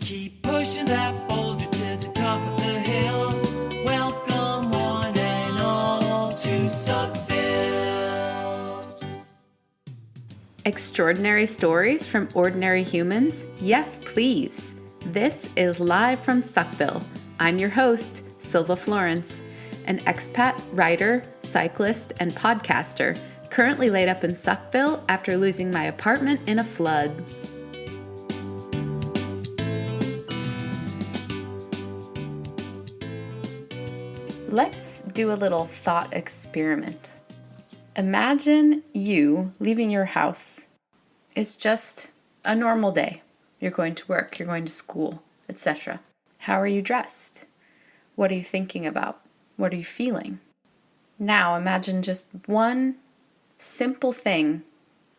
Keep pushing that boulder to the top of the hill. Welcome one and all to Suckville. Extraordinary stories from ordinary humans? Yes, please. This is Live from Suckville. I'm your host, Silva Florence, an expat, writer, cyclist, and podcaster, currently laid up in Suckville after losing my apartment in a flood. Let's do a little thought experiment. Imagine you leaving your house. It's just a normal day. You're going to work, you're going to school, etc. How are you dressed? What are you thinking about? What are you feeling? Now imagine just one simple thing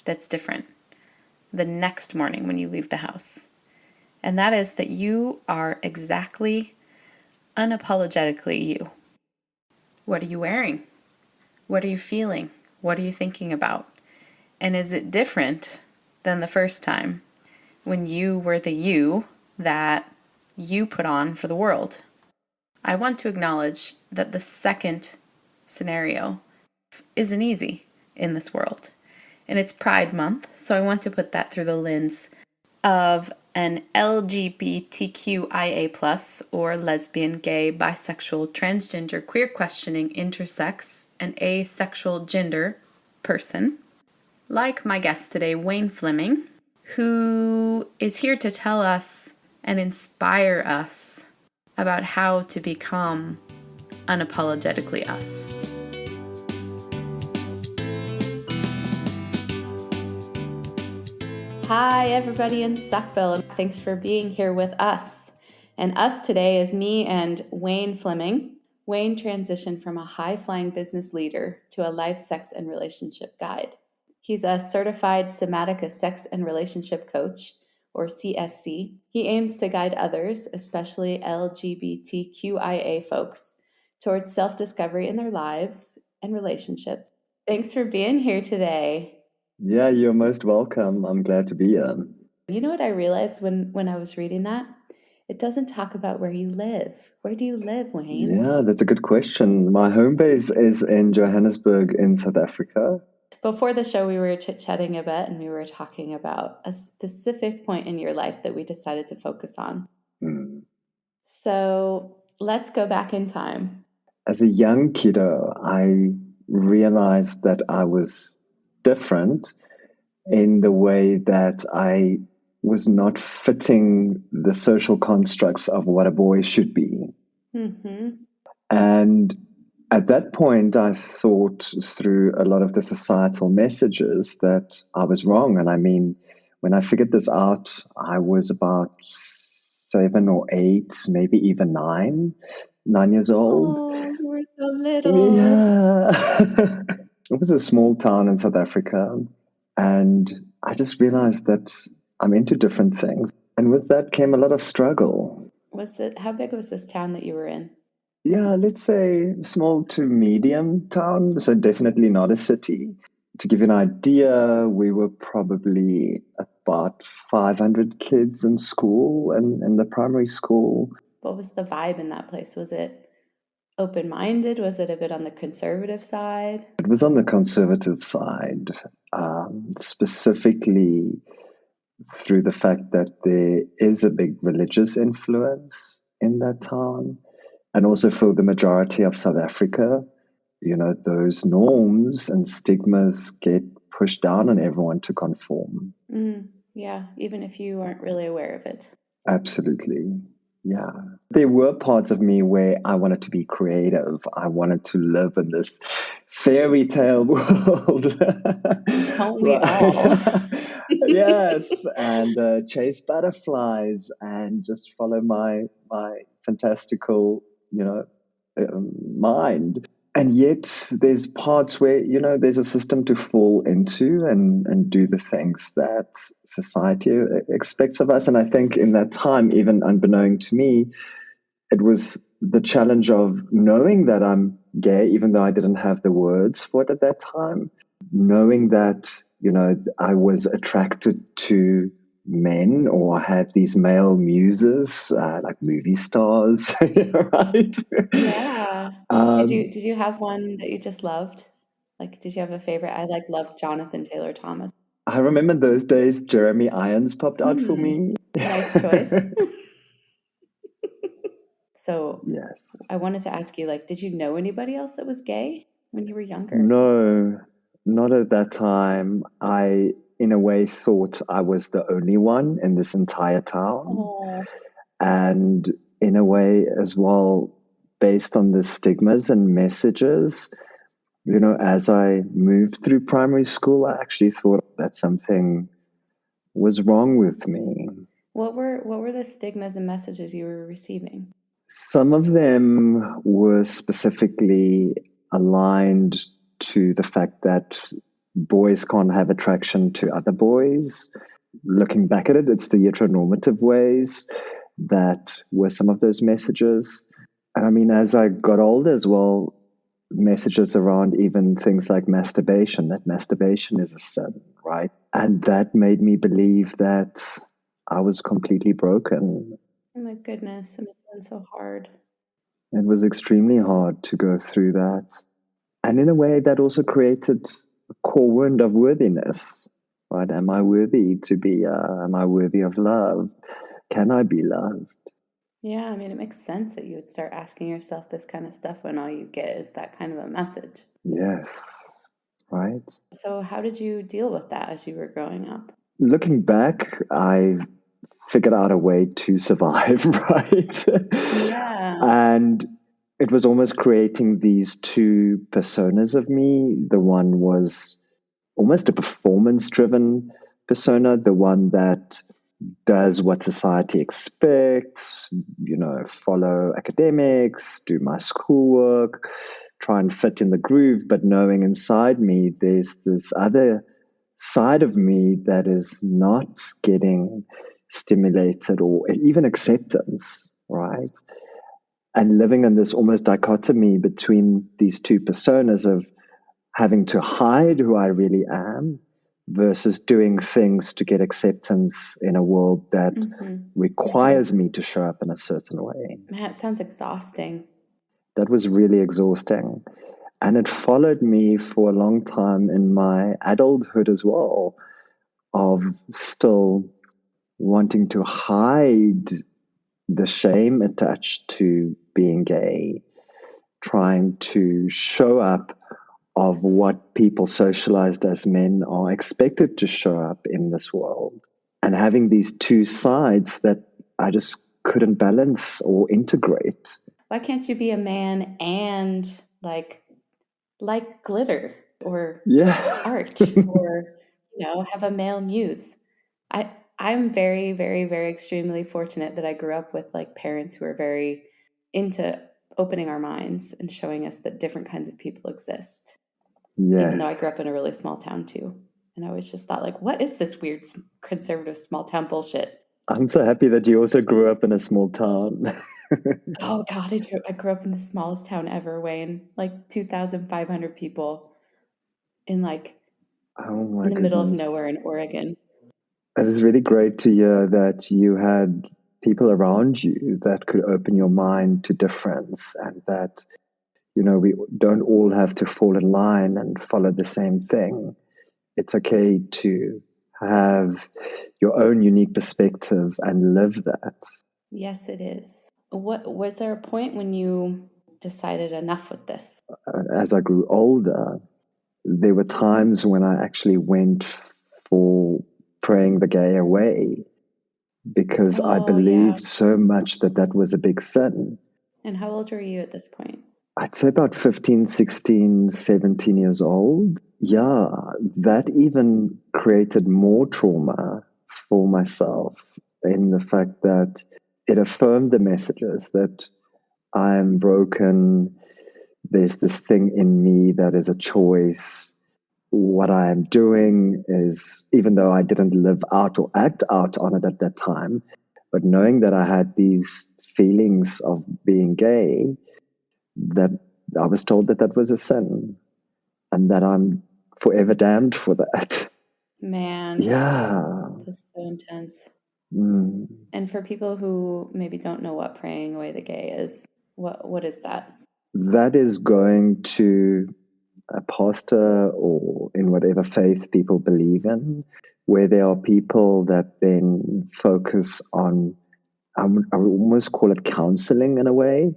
that's different the next morning when you leave the house. And that is that you are exactly unapologetically you. What are you wearing? What are you feeling? What are you thinking about? And is it different than the first time when you were the you that you put on for the world? I want to acknowledge that the second scenario isn't easy in this world. And it's Pride Month, so I want to put that through the lens of an LGBTQIA+, or lesbian, gay, bisexual, transgender, queer questioning, intersex, and asexual gender person, like my guest today, Wayne Fleming, who is here to tell us and inspire us about how to become unapologetically us. Hi, everybody in Suckville, and thanks for being here with us. And us today is me and Wayne Fleming. Wayne transitioned from a high-flying business leader to a life, sex, and relationship guide. He's a certified somatica sex and relationship coach, or CSC. He aims to guide others, especially LGBTQIA folks, towards self-discovery in their lives and relationships. Thanks for being here today. Yeah, you're most welcome. I'm glad to be here. You know what I realized when I was reading that? It doesn't talk about where you live. Where do you live, Wayne? Yeah, that's a good question. My home base is in Johannesburg in South Africa. Before the show, we were chit-chatting a bit, and we were talking about a specific point in your life that we decided to focus on. So let's go back in time. As a young kiddo, I realized that I was different in the way that I was not fitting the social constructs of what a boy should be. Mm-hmm. And at that point, I thought through a lot of the societal messages that I was wrong. And I mean, when I figured this out, I was about 7 or 8, maybe even 9 years old. Oh, you were so little. Yeah. It was a small town in South Africa. And I just realized that I'm into different things. And with that came a lot of struggle. How big was this town that you were in? Yeah, let's say small to medium town, so definitely not a city. To give you an idea, we were probably about 500 kids in school and in the primary school. What was the vibe in that place? Was it open-minded? Was it a bit on the conservative side? It was on the conservative side, specifically through the fact that there is a big religious influence in that town. And also for the majority of South Africa, you know, those norms and stigmas get pushed down on everyone to conform. Yeah, even if you weren't really aware of it. Absolutely. Yeah. There were parts of me where I wanted to be creative. I wanted to live in this fairy tale world. Don't we all? Yes. And chase butterflies and just follow my fantastical, mind. And yet there's parts where, there's a system to fall into and do the things that society expects of us. And I think in that time, even unbeknown to me, it was the challenge of knowing that I'm gay, even though I didn't have the words for it at that time, knowing that, I was attracted to men or had these male muses, like movie stars, right? Yeah. Did Um, you have one that you just loved? Like, did you have a favorite? I like loved Jonathan Taylor Thomas. I remember those days Jeremy Irons popped out for Hmm. me. Nice choice. So Yes. I wanted to ask you, like, did you know anybody else that was gay when you were younger? No, not at that time. I, in a way, thought I was the only one in this entire town. Oh, And in a way, as well, based on the stigmas and messages, as I moved through primary school, I actually thought that something was wrong with me. what were the stigmas and messages you were receiving? Some of them were specifically aligned to the fact that boys can't have attraction to other boys. Looking back at it, it's the heteronormative ways that were some of those messages. And I mean, as I got older as well, messages around even things like masturbation, that masturbation is a sin, right? And that made me believe that I was completely broken. Oh my goodness, it must have been so hard. It was extremely hard to go through that. And in a way, that also created a core wound of worthiness, right? Am I worthy to be, am I worthy of love? Can I be loved? Yeah, I mean, it makes sense that you would start asking yourself this kind of stuff when all you get is that kind of a message. Yes, right? So, how did you deal with that as you were growing up? Looking back, I figured out a way to survive, right? Yeah. And it was almost creating these two personas of me. The one was almost a performance driven persona, the one that does what society expects, follow academics, do my schoolwork, try and fit in the groove, but knowing inside me there's this other side of me that is not getting stimulated or even acceptance, right? And living in this almost dichotomy between these two personas of having to hide who I really am versus doing things to get acceptance in a world that requires me to show up in a certain way. Man, it sounds exhausting. That was really exhausting. And it followed me for a long time in my adulthood as well, of still wanting to hide the shame attached to being gay, trying to show up of what people socialized as men are expected to show up in this world. And having these two sides that I just couldn't balance or integrate. Why can't you be a man and like glitter or Yeah. art or have a male muse? I'm very, very, very extremely fortunate that I grew up with like parents who are very into opening our minds and showing us that different kinds of people exist. Even though I grew up in a Yes. really small town too. And I always just thought, like, what is this weird conservative small town bullshit? I'm so happy that you also grew up in a small town. Oh God, I grew up in the smallest town ever, Wayne. Like 2,500 people in Oh my in the middle of goodness. nowhere in Oregon. It is really great to hear that you had people around you that could open your mind to difference and that, we don't all have to fall in line and follow the same thing. It's okay to have your own unique perspective and live that. Yes, it is. What was there a point when you decided enough with this? As I grew older, there were times when I actually went for praying the gay away because I Oh yeah. believed so much that that was a big sin. And how old were you at this point? I'd say about 15, 16, 17 years old. Yeah, that even created more trauma for myself in the fact that it affirmed the messages that I'm broken. There's this thing in me that is a choice. What I am doing is, even though I didn't live out or act out on it at that time, but knowing that I had these feelings of being gay, that I was told that that was a sin and that I'm forever damned for that. Man, Yeah. that's so intense. Mm. And for people who maybe don't know what praying away the gay is, what is that? That is going to a pastor or in whatever faith people believe in, where there are people that then focus on, I would almost call it counseling in a way.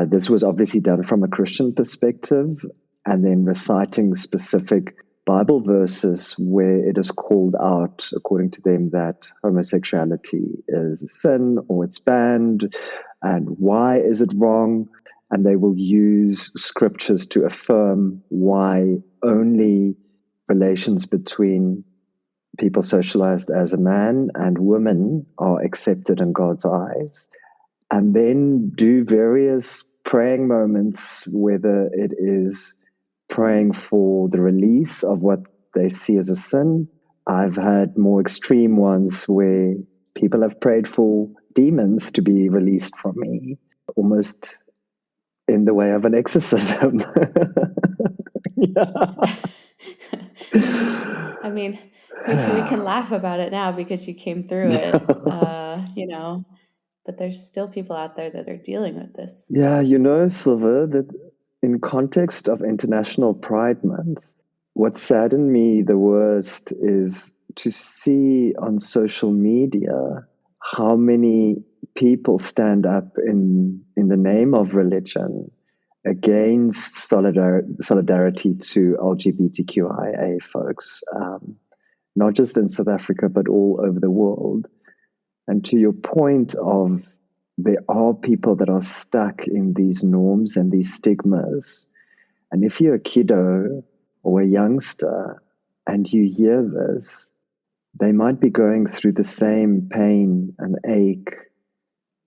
This was obviously done from a Christian perspective, and then reciting specific Bible verses where it is called out, according to them, that homosexuality is a sin or it's banned, and why is it wrong? And they will use scriptures to affirm why only relations between people socialized as a man and woman are accepted in God's eyes, and then do various praying moments, whether it is praying for the release of what they see as a sin. I've had more extreme ones where people have prayed for demons to be released from me, almost in the way of an exorcism. Yeah. I mean, we can laugh about it now because you came through it, but there's still people out there that are dealing with this. Yeah, Silver, that in context of International Pride Month, what saddened me the worst is to see on social media how many people stand up in the name of religion against solidarity to LGBTQIA folks, not just in South Africa, but all over the world. And to your point of there are people that are stuck in these norms and these stigmas. And if you're a kiddo or a youngster and you hear this, they might be going through the same pain and ache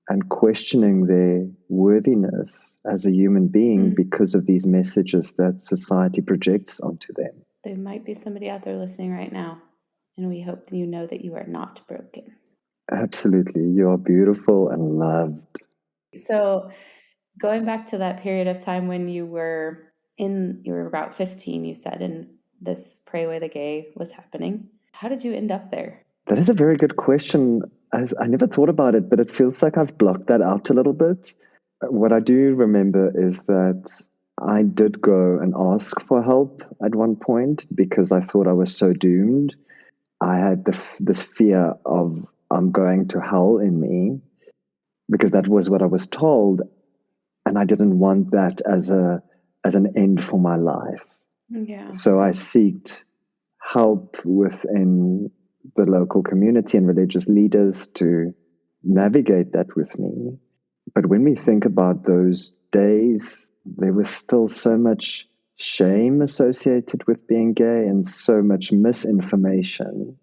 and questioning their worthiness as a human being because of these messages that society projects onto them. There might be somebody out there listening right now, and we hope you know that you are not broken. Absolutely. You are beautiful and loved. So going back to that period of time when you were about 15, you said, and this Pray Away the Gay was happening. How did you end up there? That is a very good question. I never thought about it, but it feels like I've blocked that out a little bit. What I do remember is that I did go and ask for help at one point because I thought I was so doomed. I had this fear of I'm going to hell in me because that was what I was told, and I didn't want that as an end for my life. Yeah. So I sought help within the local community and religious leaders to navigate that with me. But when we think about those days, there was still so much shame associated with being gay and so much misinformation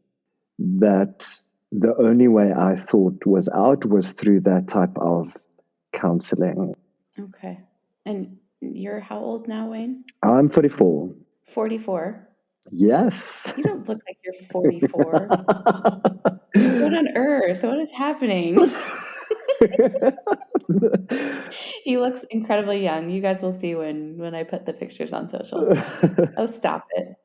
that the only way I thought was out was through that type of counseling. Okay. And you're how old now, Wayne? I'm 44. 44. Yes. You don't look like you're 44. What on earth? What is happening? He looks incredibly young. You guys will see when I put the pictures on social. Oh, stop it.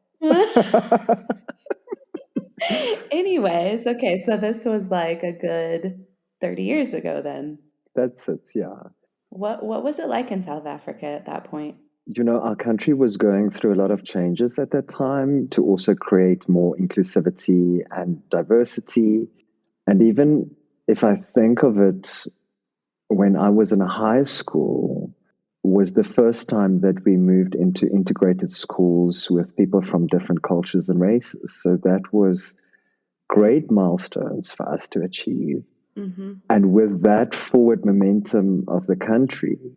Anyways, okay, so this was like a good 30 years ago then. That's it, yeah. What was it like in South Africa at that point? Our country was going through a lot of changes at that time to also create more inclusivity and diversity. And even if I think of it, when I was in high school, was the first time that we moved into integrated schools with people from different cultures and races. So that was great milestones for us to achieve. Mm-hmm. And with that forward momentum of the country,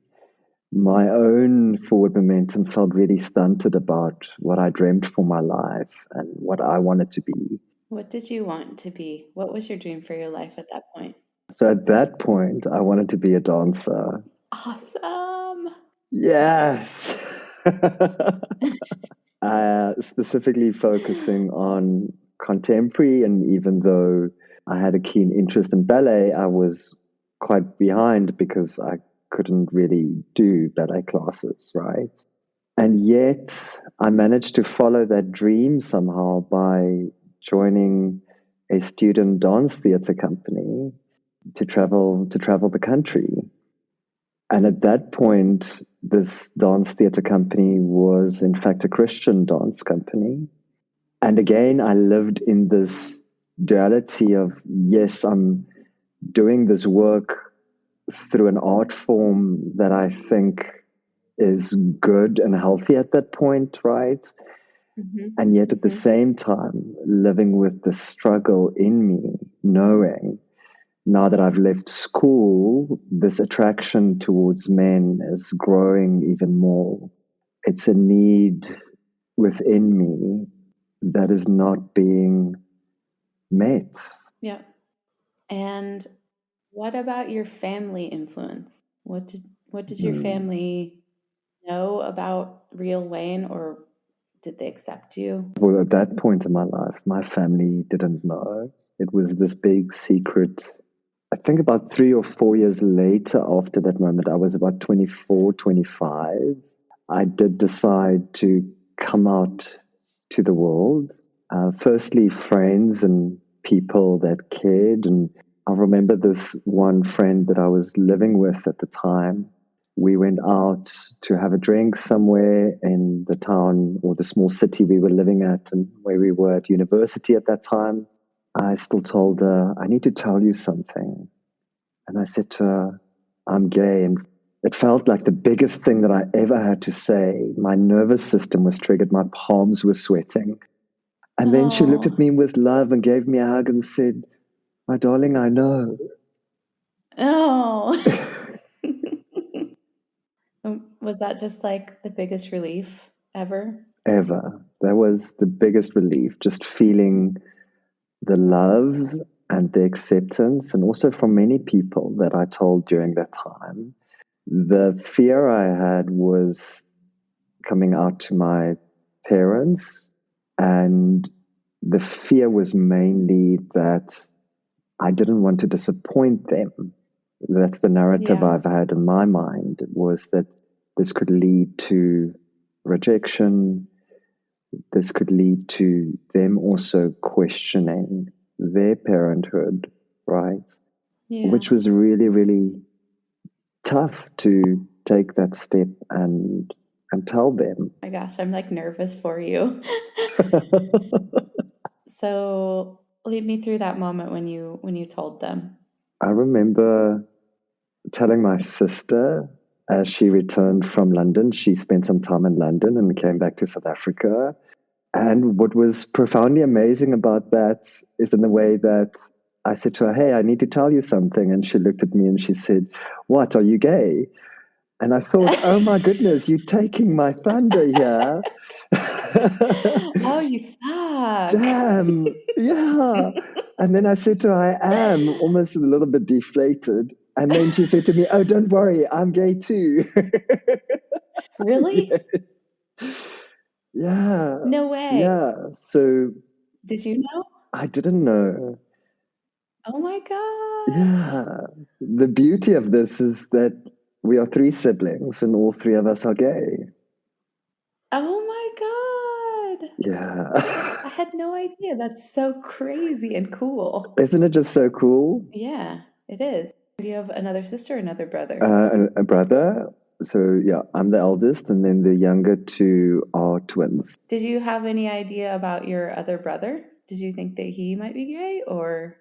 my own forward momentum felt really stunted about what I dreamt for my life and what I wanted to be. What did you want to be? What was your dream for your life at that point? So at that point, I wanted to be a dancer. Awesome. Yes. Specifically focusing on contemporary, and even though I had a keen interest in ballet, I was quite behind because I couldn't really do ballet classes, right? And yet I managed to follow that dream somehow by joining a student dance theater company to travel the country. And at that point, this dance theater company was in fact a Christian dance company. And again, I lived in this duality of, yes, I'm doing this work through an art form that I think is good and healthy at that point, right? And yet at the same time, living with the struggle in me, knowing now that I've left school, this attraction towards men is growing even more. It's a need within me that is not being met. Yeah. And what about your family influence? What did your family know about real Wayne, or did they accept you? Well, at that point in my life, my family didn't know. It was this big secret. I think about 3 or 4 years later, after that moment, I was about 24, 25. I did decide to come out to the world. Firstly, friends and people that cared. And I remember this one friend that I was living with at the time. We went out to have a drink somewhere in the town or the small city we were living at and where we were at university at that time. I still told her, I need to tell you something. And I said to her, I'm gay. And it felt like the biggest thing that I ever had to say. My nervous system was triggered. My palms were sweating. And then she looked at me with love and gave me a hug and said, my darling, I know. Oh. Was that just like the biggest relief ever? Ever. That was the biggest relief, just feeling the love and the acceptance, and also from many people that I told during that time. The fear I had was coming out to my parents, and the fear was mainly that I didn't want to disappoint them. That's the narrative Yeah. I've had in my mind, was that this could lead to rejection. This could lead to them also questioning their parenthood, right? Yeah. Which was really, really tough to take that step and tell them. My gosh, I'm like nervous for you. So lead me through that moment when you told them. I remember telling my sister as she returned from London. She spent some time in London and came back to South Africa. And what was profoundly amazing about that is in the way that I said to her, hey, I need to tell you something. And she looked at me and she said, what, are you gay? And I thought, oh my goodness, you're taking my thunder here. Oh, you suck. Damn, yeah. And then I said to her, I am, almost a little bit deflated. And then she said to me, oh, don't worry, I'm gay too. Really? Yes. Yeah. No way. Yeah. So Did you know? I didn't know. Oh my God. Yeah. The beauty of this is that we are 3 siblings and all 3 of us are gay. Oh my God. Yeah. I had no idea. That's so crazy and cool. Isn't it just so cool? Yeah, it is. Do you have another sister or another brother? A brother. So, yeah, I'm the eldest, and then the younger 2 are twins. Did you have any idea about your other brother? Did you think that he might be gay, or?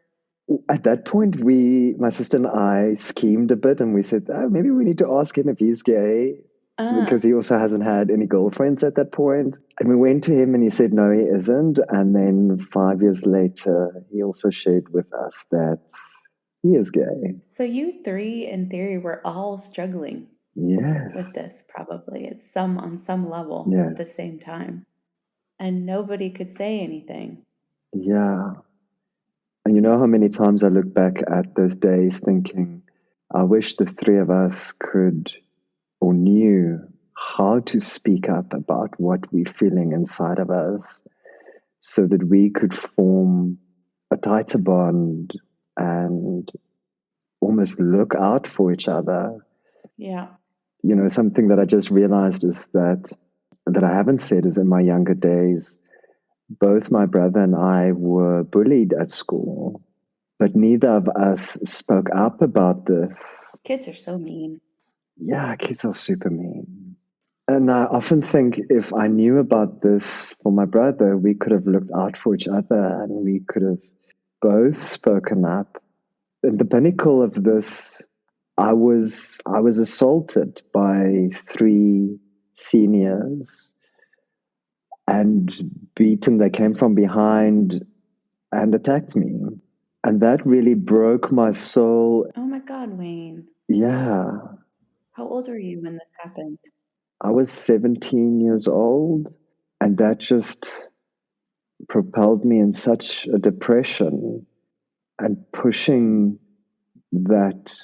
At that point, my sister and I schemed a bit, and we said, oh, maybe we need to ask him if he's gay, because he also hasn't had any girlfriends at that point. And we went to him and he said, no, he isn't. And then 5 years later, he also shared with us that he is gay. So you 3, in theory, were all struggling Yes. with this, probably on some level at the Yes. same time. And nobody could say anything. Yeah. And you know how many times I look back at those days thinking, I wish the 3 of us could or knew how to speak up about what we're feeling inside of us so that we could form a tighter bond and almost look out for each other. Yeah. You know, something that I just realized is that that I haven't said is in my younger days, both my brother and I were bullied at school, but neither of us spoke up about this. Kids are so mean. Yeah, kids are super mean. And I often think if I knew about this for my brother, we could have looked out for each other and we could have both spoken up. And the pinnacle of this, I was assaulted by three seniors and beaten. They came from behind and attacked me. And that really broke my soul. Oh my God, Wayne. Yeah, How old were you when this happened? I was 17 years old, and that just propelled me in such a depression and pushing that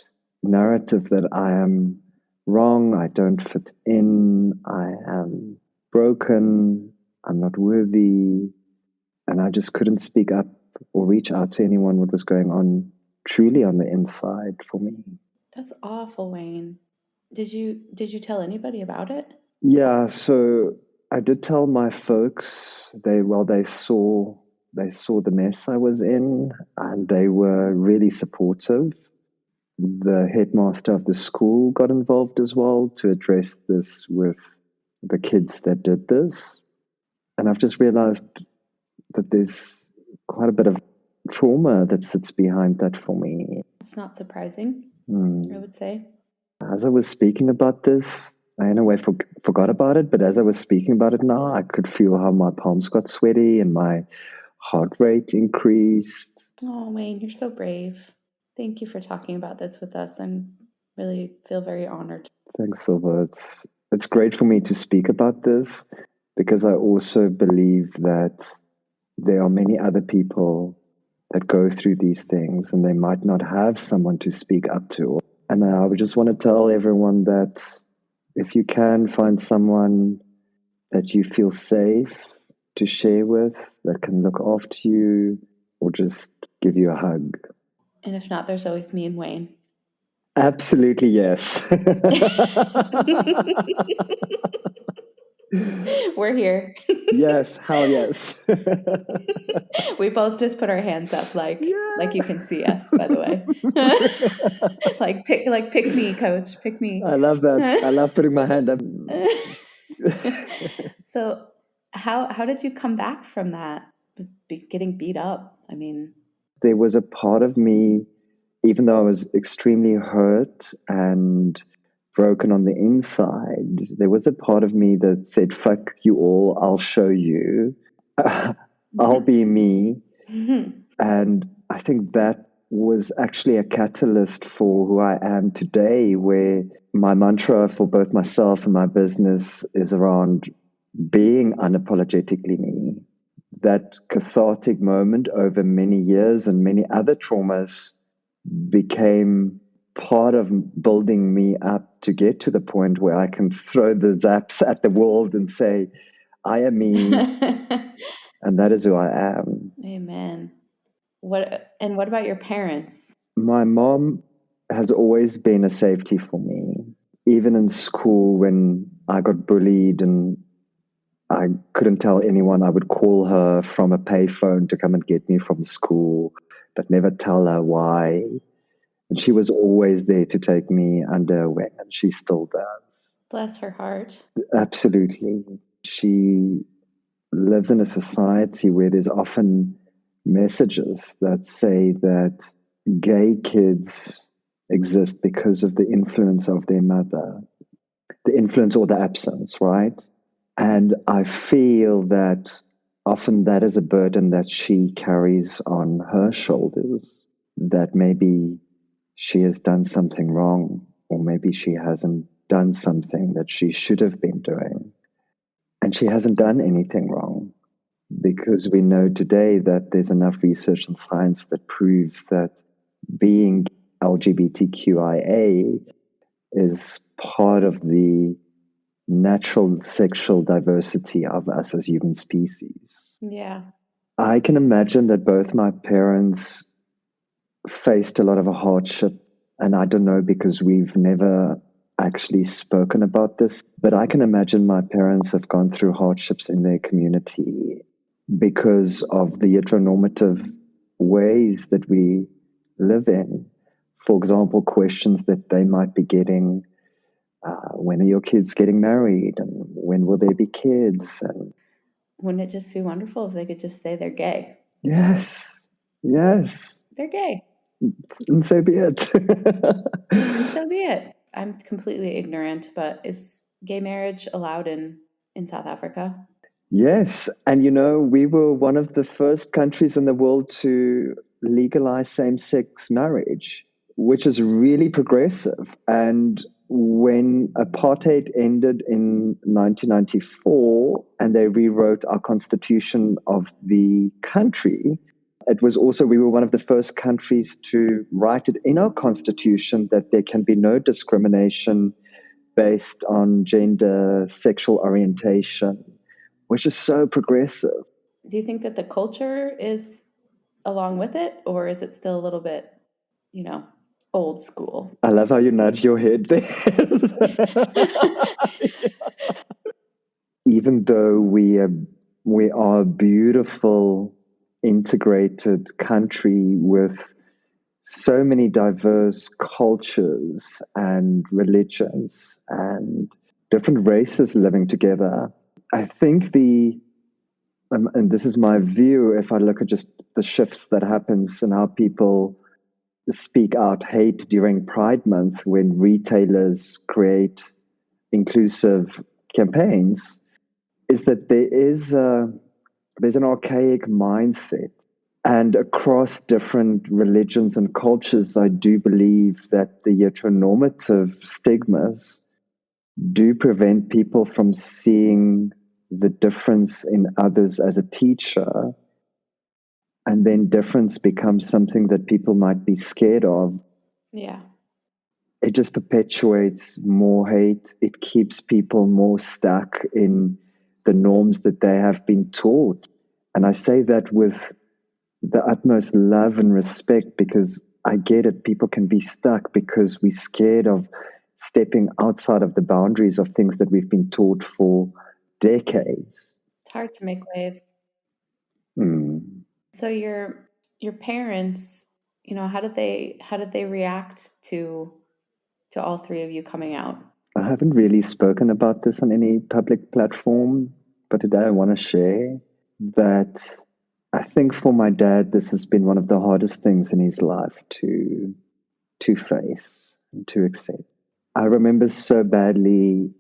narrative that I am wrong, I don't fit in, I am broken, I'm not worthy. And I just couldn't speak up or reach out to anyone what was going on truly on the inside for me. That's awful, Wayne. Did you tell anybody about it? Yeah, so I did tell my folks. They saw the mess I was in, and they were really supportive. The headmaster of the school got involved as well to address this with the kids that did this. And I've just realized that there's quite a bit of trauma that sits behind that for me. It's not surprising, I would say. As I was speaking about this, I in a way forgot about it, but as I was speaking about it now, I could feel how my palms got sweaty and my heart rate increased. Oh, Wayne, you're so brave. Thank you for talking about this with us. I'm really feel very honored. Thanks, Silva. It's great for me to speak about this because I also believe that there are many other people that go through these things and they might not have someone to speak up to. And I would just want to tell everyone that if you can find someone that you feel safe to share with, that can look after you or just give you a hug. And if not, there's always me and Wayne. Absolutely, yes. We're here. Yes, hell yes. We both just put our hands up like you can see us, by the way. like pick me, coach. Pick me. I love that. I love putting my hand up. So how did you come back from that? Getting beat up? I mean, There was a part of me, even though I was extremely hurt and broken on the inside, there was a part of me that said, fuck you all, I'll show you. I'll be me. And I think that was actually a catalyst for who I am today, where my mantra for both myself and my business is around being unapologetically me. That cathartic moment over many years and many other traumas became part of building me up to get to the point where I can throw the zaps at the world and say, I am me, and that is who I am. Amen. What about your parents? My mom has always been a safety for me. Even in school, when I got bullied and I couldn't tell anyone, I would call her from a payphone to come and get me from school, but never tell her why. And she was always there to take me under her wing, and she still does. Bless her heart. Absolutely. She lives in a society where there's often messages that say that gay kids exist because of the influence of their mother, the influence or the absence, right? And I feel that often that is a burden that she carries on her shoulders, that maybe she has done something wrong, or maybe she hasn't done something that she should have been doing. And she hasn't done anything wrong, because we know today that there's enough research and science that proves that being LGBTQIA is part of the natural sexual diversity of us as human species. Yeah. I can imagine that both my parents faced a lot of hardship, and I don't know, because we've never actually spoken about this, but I can imagine my parents have gone through hardships in their community because of the heteronormative ways that we live in. For example, questions that they might be getting, when are your kids getting married, and when will there be kids? And Wouldn't it just be wonderful if they could just say they're gay? yes, yes, They're gay. and so be it. And so be it. I'm completely ignorant, but is gay marriage allowed in South Africa? Yes. And you know, we were one of the first countries in the world to legalize same sex marriage, which is really progressive. And when apartheid ended in 1994 and they rewrote our constitution of the country, it was also, we were one of the first countries to write it in our constitution that there can be no discrimination based on gender, sexual orientation, which is so progressive. Do you think that the culture is along with it, or is it still a little bit, you know, old school? I love how you nudge your head there. Even though we are a beautiful, integrated country with so many diverse cultures and religions and different races living together, I think and this is my view, if I look at just the shifts that happens and how people speak out hate during Pride Month when retailers create inclusive campaigns, is that there's an archaic mindset. And across different religions and cultures, I do believe that the heteronormative stigmas do prevent people from seeing the difference in others as a teacher. And then difference becomes something that people might be scared of. Yeah. It just perpetuates more hate. It keeps people more stuck in the norms that they have been taught. And I say that with the utmost love and respect because I get it. People can be stuck because we're scared of stepping outside of the boundaries of things that we've been taught for decades. It's hard to make waves. Hmm. So your parents, how did they react to all three of you coming out? I haven't really spoken about this on any public platform, but today I want to share that I think for my dad, this has been one of the hardest things in his life to face and to accept. I remember so badly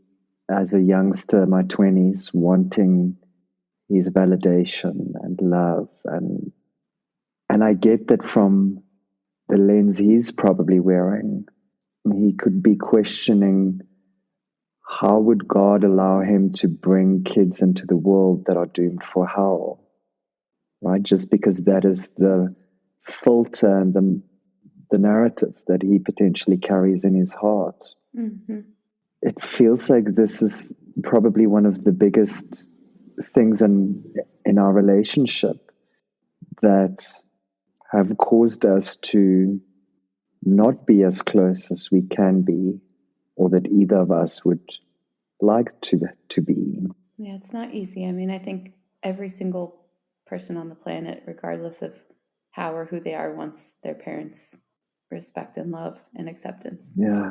as a youngster, my 20s, wanting his validation and love, and I get that from the lens he's probably wearing. He could be questioning, how would God allow him to bring kids into the world that are doomed for hell? Right? Just because that is the filter and the narrative that he potentially carries in his heart. Mm-hmm. It feels like this is probably one of the biggest things in our relationship that have caused us to not be as close as we can be, or that either of us would like to be. Yeah, it's not easy. I mean, I think every single person on the planet, regardless of how or who they are, wants their parents' respect and love and acceptance. Yeah,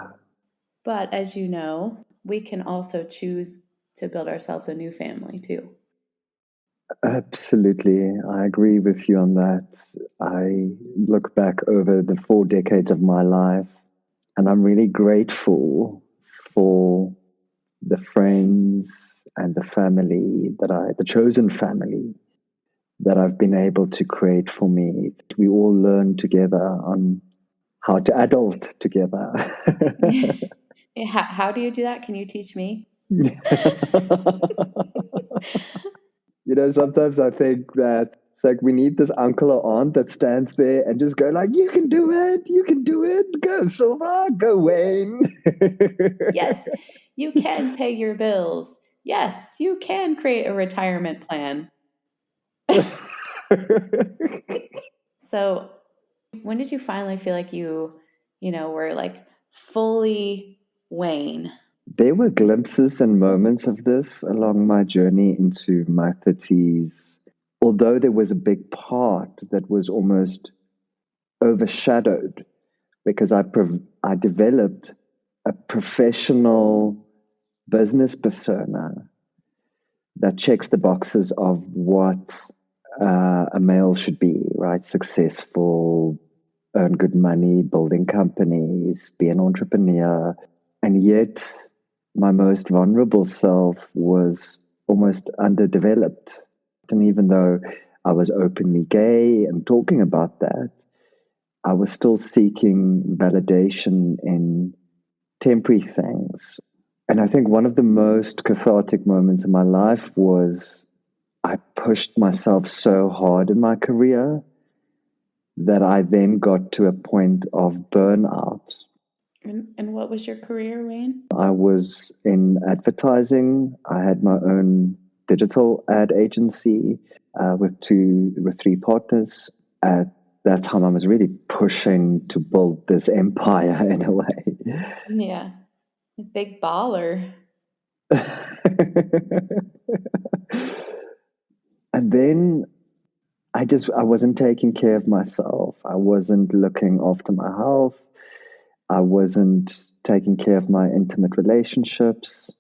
But as you know, we can also choose to build ourselves a new family too. absolutely. I agree with you on that. I look back over the 4 decades of my life, and I'm really grateful for the friends and the family the chosen family that I've been able to create for me. We all learn together on how to adult together. Yeah, how do you do that? Can you teach me? Sometimes I think that it's like we need this uncle or aunt that stands there and just go like, you can do it, go Silva, go Wayne. Yes, you can pay your bills. Yes, you can create a retirement plan. So, when did you finally feel like you were like fully Wayne? There were glimpses and moments of this along my journey into my 30s, although there was a big part that was almost overshadowed because I developed a professional business persona that checks the boxes of what a male should be, right? Successful, earn good money, building companies, be an entrepreneur. And yet, my most vulnerable self was almost underdeveloped. And even though I was openly gay and talking about that, I was still seeking validation in temporary things. And I think one of the most cathartic moments in my life was I pushed myself so hard in my career that I then got to a point of burnout. And what was your career, Wayne? I was in advertising. I had my own digital ad agency with three partners. At that time, I was really pushing to build this empire in a way. Yeah. A big baller. And then I wasn't taking care of myself. I wasn't looking after my health. I wasn't taking care of my intimate relationships.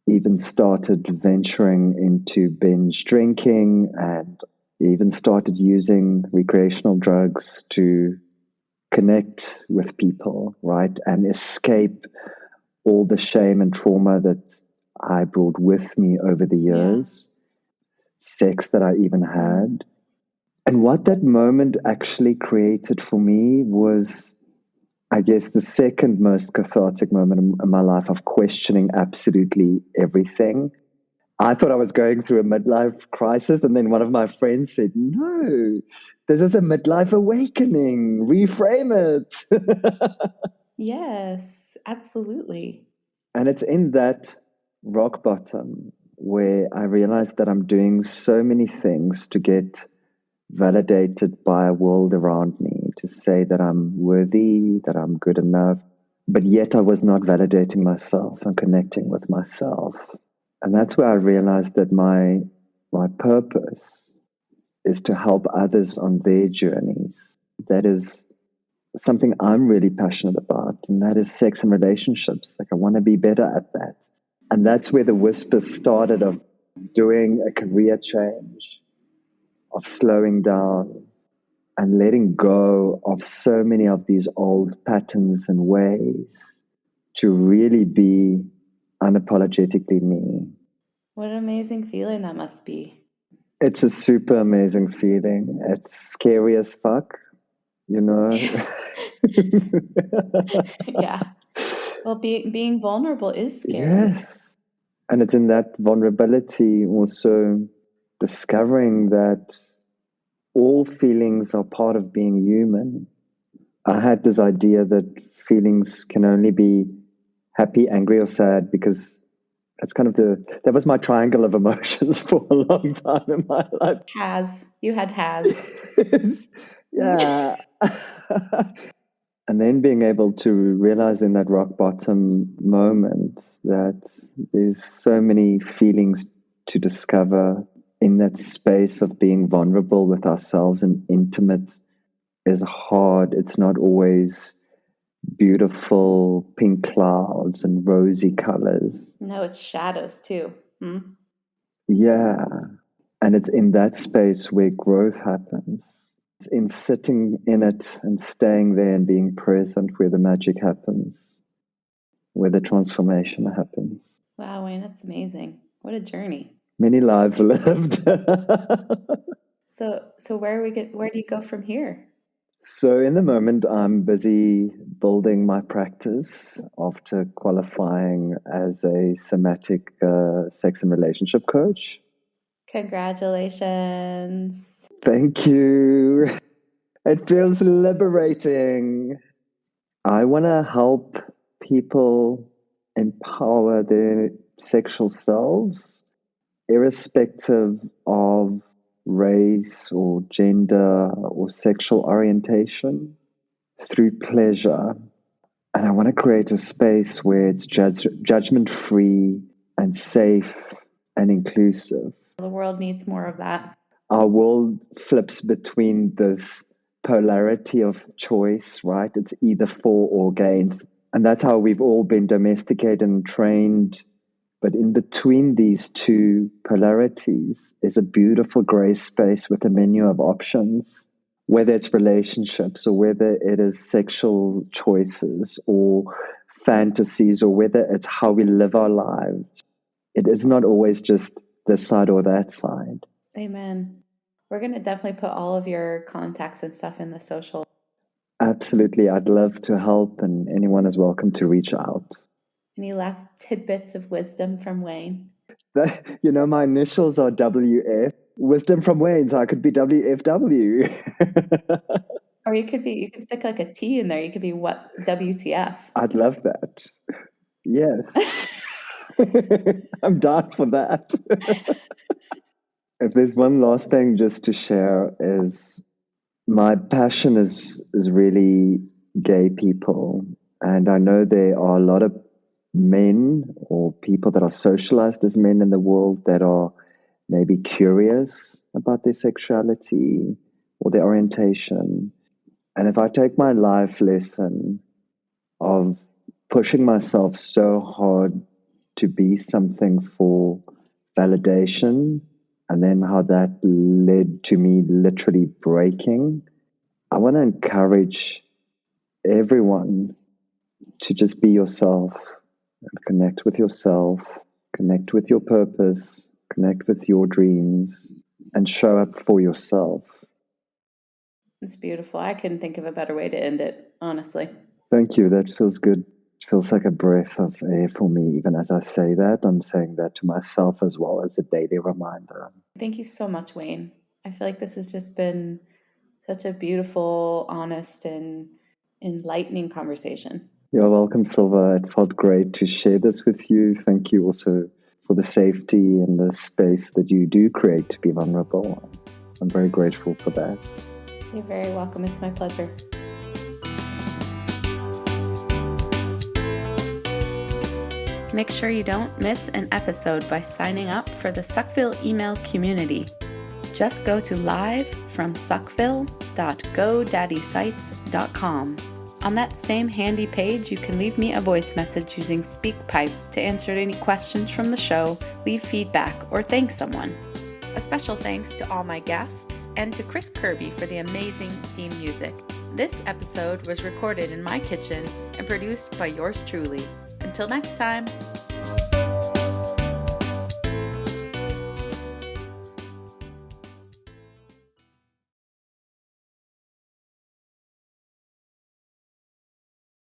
Even started venturing into binge drinking and even started using recreational drugs to connect with people, right? And escape all the shame and trauma that I brought with me over the years, sex that I even had. And what that moment actually created for me was, I guess, the second most cathartic moment in my life of questioning absolutely everything. I thought I was going through a midlife crisis, and then one of my friends said, "No, this is a midlife awakening. Reframe it." Yes, absolutely. And it's in that rock bottom where I realized that I'm doing so many things to get validated by a world around me, to say that I'm worthy, that I'm good enough. But yet I was not validating myself and connecting with myself. And that's where I realized that my purpose is to help others on their journeys. That is something I'm really passionate about, and that is sex and relationships. Like, I want to be better at that. And that's where the whispers started of doing a career change, of slowing down and letting go of so many of these old patterns and ways to really be unapologetically me. What an amazing feeling that must be. It's a super amazing feeling. It's scary as fuck, you know? Yeah. Well, being vulnerable is scary. Yes. And it's in that vulnerability also discovering that all feelings are part of being human. I had this idea that feelings can only be happy, angry, or sad because that's kind of that was my triangle of emotions for a long time in my life. You had has. Yeah. And then being able to realize in that rock bottom moment that there's so many feelings to discover in that space of being vulnerable with ourselves and intimate is hard. It's not always beautiful pink clouds and rosy colors. No, it's shadows too. Yeah. And it's in that space where growth happens. It's in sitting in it and staying there and being present where the magic happens, where the transformation happens. Wow, Wayne, that's amazing. What a journey. Many lives lived. So where do you go from here? So, in the moment, I'm busy building my practice after qualifying as a somatic sex and relationship coach. Congratulations. Thank you. It feels liberating. I want to help people empower their sexual selves, irrespective of race or gender or sexual orientation, through pleasure. And I want to create a space where it's judgment free and safe and inclusive. The world needs more of that. Our world flips between this polarity of choice, right? It's either for or against. And that's how we've all been domesticated and trained. But in between these two polarities is a beautiful gray space with a menu of options, whether it's relationships or whether it is sexual choices or fantasies or whether it's how we live our lives. It is not always just this side or that side. Amen. We're going to definitely put all of your contacts and stuff in the social. Absolutely. I'd love to help, and anyone is welcome to reach out. Any last tidbits of wisdom from Wayne? My initials are WF. Wisdom from Wayne, so I could be WFW. Or you could stick like a T in there. You could be what? WTF. I'd love that. Yes. I'm down for that. If there's one last thing just to share is my passion is really gay people. And I know there are a lot of men or people that are socialized as men in the world that are maybe curious about their sexuality or their orientation. And if I take my life lesson of pushing myself so hard to be something for validation, and then how that led to me literally breaking, I want to encourage everyone to just be yourself and connect with yourself, connect with your purpose, connect with your dreams, and show up for yourself. It's beautiful. I couldn't think of a better way to end it, honestly. Thank you. That feels good. It feels like a breath of air for me. Even as I say that, I'm saying that to myself as well as a daily reminder. Thank you so much, Wayne. I feel like this has just been such a beautiful, honest, and enlightening conversation. You're welcome, Silva. It felt great to share this with you. Thank you also for the safety and the space that you do create to be vulnerable. I'm very grateful for that. You're very welcome. It's my pleasure. Make sure you don't miss an episode by signing up for the Suckville email community. Just go to livefromsuckville.godaddysites.com. On that same handy page, you can leave me a voice message using SpeakPipe to answer any questions from the show, leave feedback, or thank someone. A special thanks to all my guests and to Chris Kirby for the amazing theme music. This episode was recorded in my kitchen and produced by yours truly. Until next time.